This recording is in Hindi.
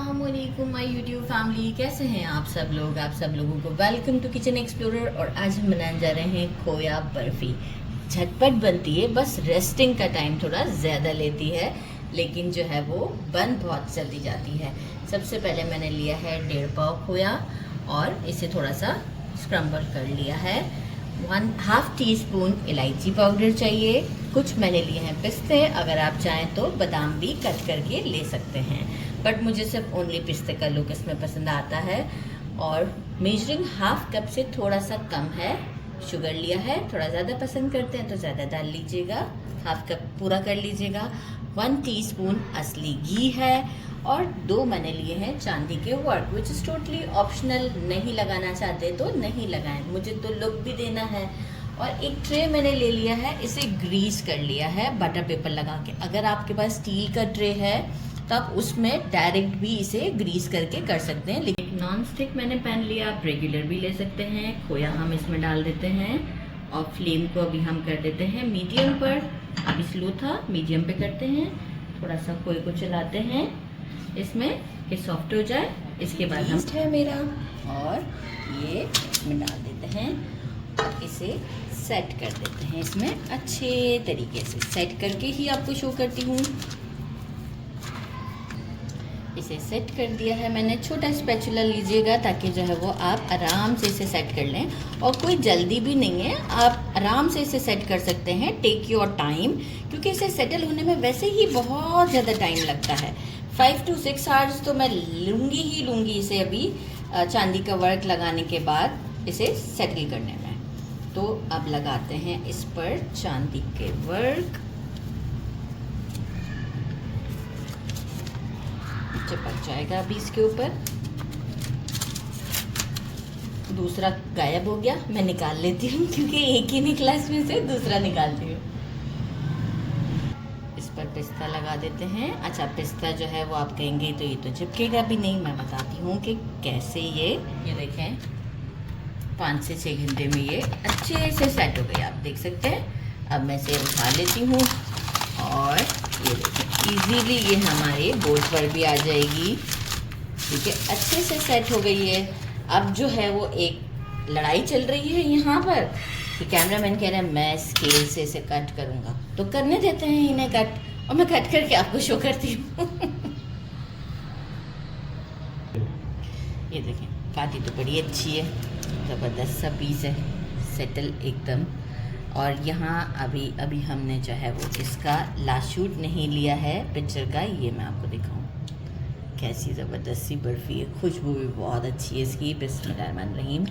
अस्सलामुअलैकुम माय यूट्यूब फैमिली, कैसे हैं आप सब लोग। आप सब लोगों को वेलकम टू किचन एक्सप्लोरर। और आज हम बनाने जा रहे हैं खोया बर्फ़ी। झटपट बनती है, बस रेस्टिंग का टाइम थोड़ा ज़्यादा लेती है, लेकिन जो है वो बन बहुत जल्दी जाती है। सबसे पहले मैंने लिया है 1.5 पाव खोया और इसे थोड़ा सा स्क्रम्बल कर लिया है। 1/2 टीस्पून इलायची पाउडर चाहिए। कुछ मैंने लिए हैं पिस्ते, अगर आप चाहें तो बादाम भी कट करके ले सकते हैं, बट मुझे सिर्फ ओनली पिस्ते का लुक इसमें पसंद आता है। और मेजरिंग 1/2 कप से थोड़ा सा कम है। शुगर लिया है, थोड़ा ज़्यादा पसंद करते हैं तो ज़्यादा डाल लीजिएगा, 1/2 कप पूरा कर लीजिएगा। 1 टीस्पून असली घी है और 2 मैंने लिए हैं चांदी के work, which is totally optional. नहीं लगाना चाहते तो नहीं लगाएं, मुझे तो लुक भी देना है। और एक ट्रे मैंने ले लिया है, इसे ग्रीस कर लिया है बटर पेपर लगा के। अगर आपके पास स्टील का ट्रे है तो आप उसमें डायरेक्ट भी इसे ग्रीस करके कर सकते हैं, लेकिन नॉन स्टिक मैंने पैन लिया, आप रेगुलर भी ले सकते हैं। खोया हम इसमें डाल देते हैं और फ्लेम को अभी हम कर देते हैं मीडियम पर। अभी स्लो था, मीडियम पे करते हैं। थोड़ा सा खोए को चलाते हैं इसमें कि सॉफ्ट हो जाए। इसके बाद हम है मेरा और ये इसमें डाल देते हैं और इसे सेट कर देते हैं। इसमें अच्छे तरीके से सेट करके ही आपको शो करती हूँ। इसे सेट कर दिया है मैंने। छोटा स्पैचुला लीजिएगा ताकि जो है वो आप आराम से इसे सेट कर लें, और कोई जल्दी भी नहीं है, आप आराम से इसे सेट कर सकते हैं। टेक योर टाइम, क्योंकि इसे सेटल होने में वैसे ही बहुत ज़्यादा टाइम लगता है। 5 to 6 आवर्स तो मैं लूँगी इसे अभी चांदी का वर्क लगाने के बाद इसे सेटल करने में। तो अब लगाते हैं इस पर चांदी के वर्क। चिपक जाएगा अभी इसके ऊपर। दूसरा गायब हो गया, मैं निकाल लेती हूँ क्योंकि एक ही निकला इसमें से, दूसरा निकालती हूँ। इस पर पिस्ता लगा देते हैं। अच्छा, पिस्ता जो है वो आप कहेंगे तो ये तो चिपकेगा भी नहीं, मैं बताती हूँ कि कैसे। ये देखें 5 से 6 घंटे में ये अच्छे से सेट हो गई, आप देख सकते हैं। अब मैं इसे उठा लेती हूँ और ये देखें इजीली ये हमारे बोर्ड पर भी आ जाएगी। ठीक है, अच्छे से सेट हो गई है। अब जो है वो एक लड़ाई चल रही है यहाँ पर कि कैमरामैन कह रहा है मैं स्केल से इसे कट करूँगा, तो करने देते हैं इन्हें कट, और मैं कट करके आपको शो करती हूँ। ये देखें, काटी तो बड़ी अच्छी है, ज़बरदस्त सा पीस है, सेटल एकदम। और यहाँ अभी हमने जो है वो इसका लास्ट शूट नहीं लिया है पिक्चर का, ये मैं आपको दिखाऊं। कैसी ज़बरदस्त सी बर्फ़ी है, खुशबू भी बहुत अच्छी है इसकी। बिस्मिल्लाहिर्रहमानिर्रहीम।